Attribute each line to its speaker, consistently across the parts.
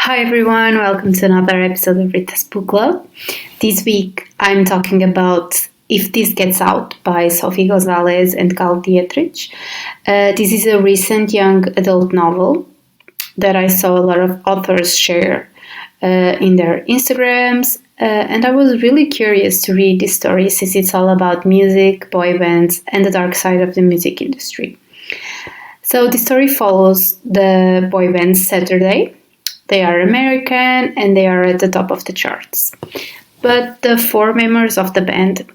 Speaker 1: Hi everyone, welcome to another episode of Rita's Book Club. This week I'm talking about If This Gets Out by Sophie Gonzales and Cale Dietrich. This is a recent young adult novel that I saw a lot of authors share in their Instagrams, and I was really curious to read this story since it's all about music, boy bands, and the dark side of the music industry. So the story follows the boy band Saturday. They are American and they are at the top of the charts. But the four members of the band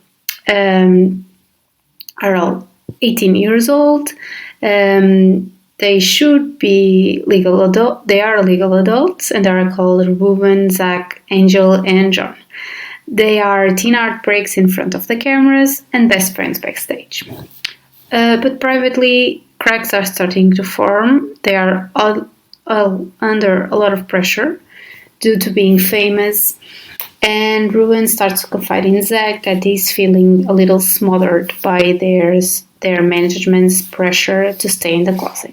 Speaker 1: are all 18 years old. They should be legal adult. They are legal adults and they are called Ruben, Zach, Angel, and John. They are teen heartbreaks in front of the cameras and best friends backstage. But privately, cracks are starting to form. They are all under a lot of pressure due to being famous, and Ruben starts to confide in Zach that he's feeling a little smothered by their management's pressure to stay in the closet.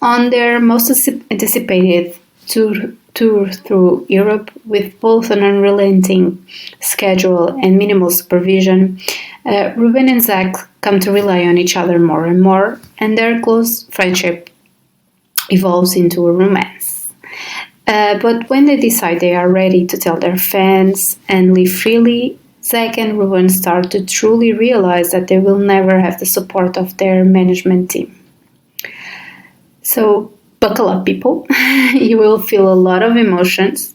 Speaker 1: On their most anticipated tour through Europe, with both an unrelenting schedule and minimal supervision, Ruben and Zach come to rely on each other more and more, and their close friendship evolves into a romance. But when they decide they are ready to tell their fans and live freely, Zach and Ruben start to truly realize that they will never have the support of their management team. So buckle up, people. You will feel a lot of emotions.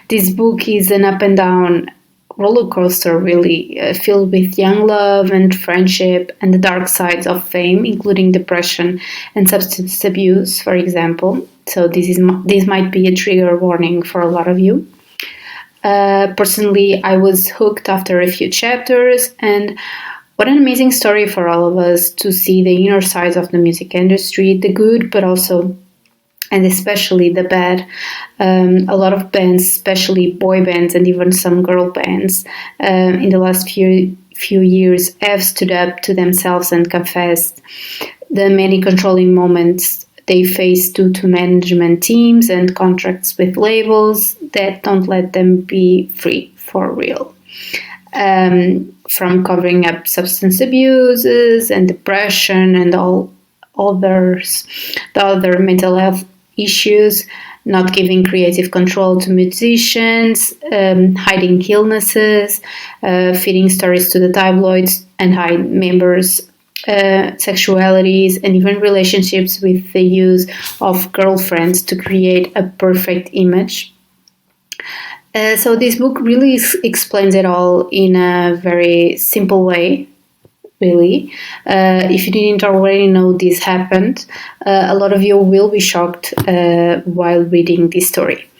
Speaker 1: This book is an up and down roller coaster, really, filled with young love and friendship and the dark sides of fame, including depression and substance abuse, for example. So this might be a trigger warning for a lot of you. Personally, I was hooked after a few chapters, and what an amazing story for all of us to see the inner sides of the music industry, the good, but also and especially the bad. A lot of bands, especially boy bands and even some girl bands, in the last few years have stood up to themselves and confessed the many controlling moments they face due to management teams and contracts with labels that don't let them be free for real. From covering up substance abuses and depression and all the other mental health issues, not giving creative control to musicians, hiding illnesses, feeding stories to the tabloids and hide members' sexualities, and even relationships with the use of girlfriends to create a perfect image. So this book really explains it all in a very simple way. Really, if you didn't already know this happened, a lot of you will be shocked while reading this story.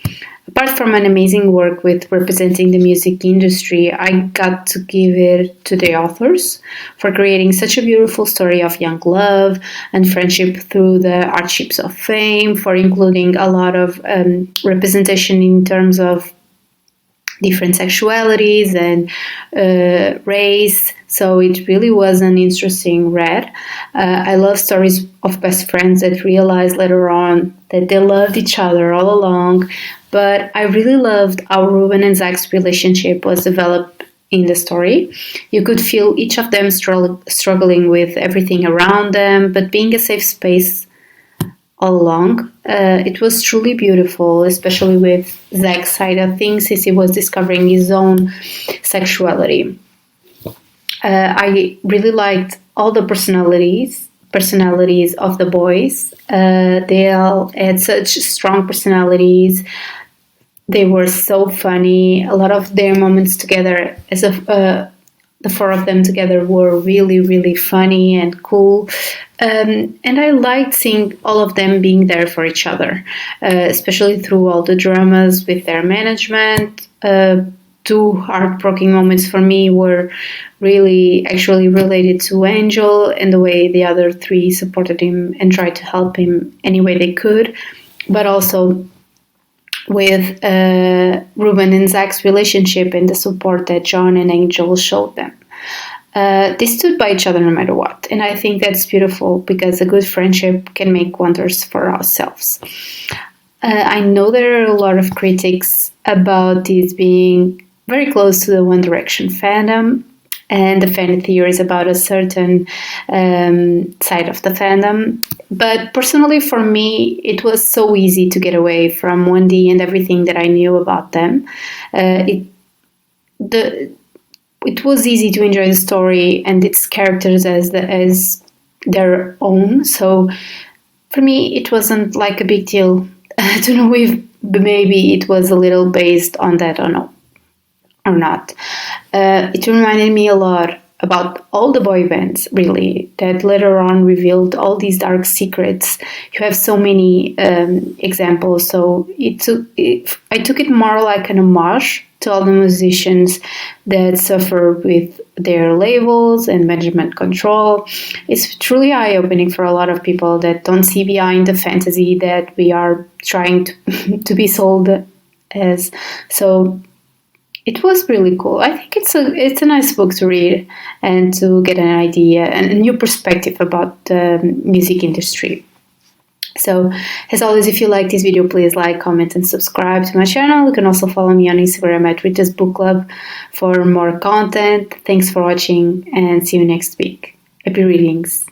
Speaker 1: Apart from an amazing work with representing the music industry, I got to give it to the authors for creating such a beautiful story of young love and friendship through the hardships of fame, for including a lot of representation in terms of different sexualities and race. So it really was an interesting read. I love stories of best friends that realize later on that they loved each other all along. But I really loved how Ruben and Zach's relationship was developed in the story. You could feel each of them struggling with everything around them, but being a safe space all along. It was truly beautiful, especially with Zach's side of things, since he was discovering his own sexuality. I really liked all the personalities of the boys. They all had such strong personalities. They were so funny. A lot of their moments together the four of them together were really, really funny and cool. And I liked seeing all of them being there for each other, especially through all the dramas with their management. Two heartbreaking moments for me were really actually related to Angel and the way the other three supported him and tried to help him any way they could, but also with Ruben and Zach's relationship and the support that John and Angel showed them. They stood by each other no matter what, and I think that's beautiful because a good friendship can make wonders for ourselves. I know there are a lot of critics about this being very close to the One Direction fandom and the fan theories about a certain side of the fandom. But personally, for me, it was so easy to get away from 1D and everything that I knew about them. It was easy to enjoy the story and its characters as their own. So for me, it wasn't like a big deal. I don't know if maybe it was a little based on that or no, or not. It reminded me a lot about all the boy bands, really, that later on revealed all these dark secrets. You have so many examples, so I took it more like an homage to all the musicians that suffer with their labels and management control. It's truly eye-opening for a lot of people that don't see behind the fantasy that we are trying to be sold as. So it was really cool. I think it's a nice book to read and to get an idea and a new perspective about the music industry. So, as always, if you like this video, please like, comment, and subscribe to my channel. You can also follow me on Instagram at Rita's Book Club for more content. Thanks for watching and see you next week. Happy readings.